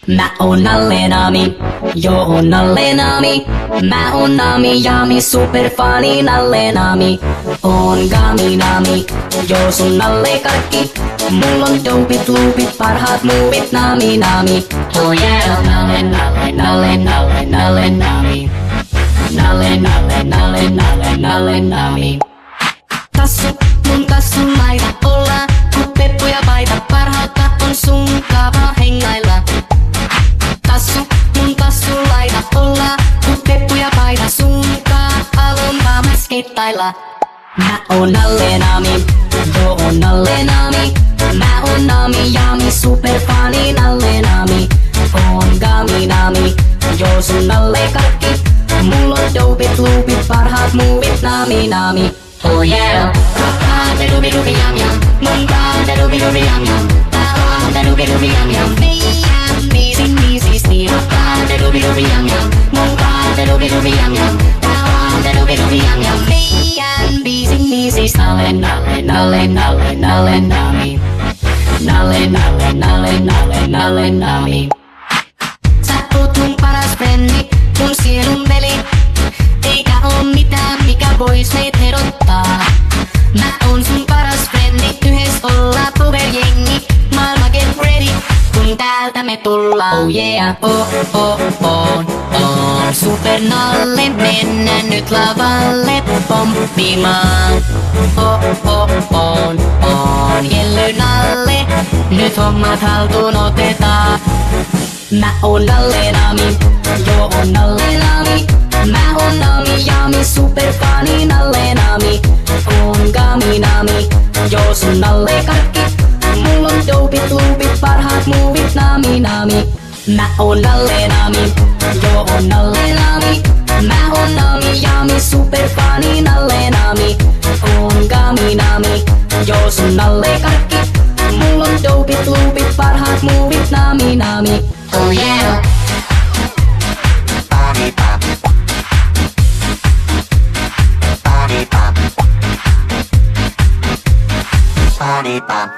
Mä oon Nalle Nami, joo oon Nalle Nami. Mä oon Nami Jami, superfani Nalle Nami. Oon Gami Nami, joo sun Nalle Karkki. Mull on dopit, loopit, parhaat muuvit Nami Nami. Oh yeah, Nalle Nalle Nalle Nalle Nalle Nami. Nalle Nalle Nalle Nalle Nalle Nami. Tassu, mun tassun laita olla, kun peppu ja paita parhautta on sun kaava hengailla. Tassu, mun tassun laita olla, kun peppu ja paita sun kaava mä skeittailla. Mä oon Nalle Nami, joo oon Nalle Nami. Mä oon Nami Jami, superfani Nalle Nami. Oon Gami Nami, joo sun Nalle Karkki. Mull on dopit, loopit, parhaat muuvit Nami Nami. Oh yeah, rock the doobie doobie yum yum. Mun the doobie doobie yum yum. The doobie doobie yum yum. Me and me sing me see see. Rock the doobie doobie yum yum. Mun the doobie doobie yum yum. The doobie doobie yum yum. Me and me sing me see. Nalle Nalle Nalle Nalle Nalle Nami. Nalle Nalle Nalle Nalle Nalle Nami. Sä oot mun paras frendi, mun sielun veli. Eikä oo mitään, mikä vois meitä herottaa. Mä oon sun paras frendi, yhdessä ollaan powerjengi. Maailma get ready, kun täältä me tullaan. Oh yeah, on Super Nalle, mennään nyt lavalle pomppimaan. On Jelly Nalle, nyt hommat haltuun otetaan. Mä oon Nalle Nami, joo oon Nalle Nami. Mä oon Nami Jami, superfani Nalle Nami. Oon Gami Nami, joo sun Nalle Karkki. Mull on dopit, loopit, parhaat muuvit Nami Nami. Mä oon Nalle Nami, joo oon Nalle Nami. Mä oon Nami Jami, superfani Nalle Nami. Oon Gami Nami, joo sun Nalle Karkki. Mull on dopit, loopit, parhaat muuvit Nami Nami. Oh yeah. Body pop. Body pop. Body pop.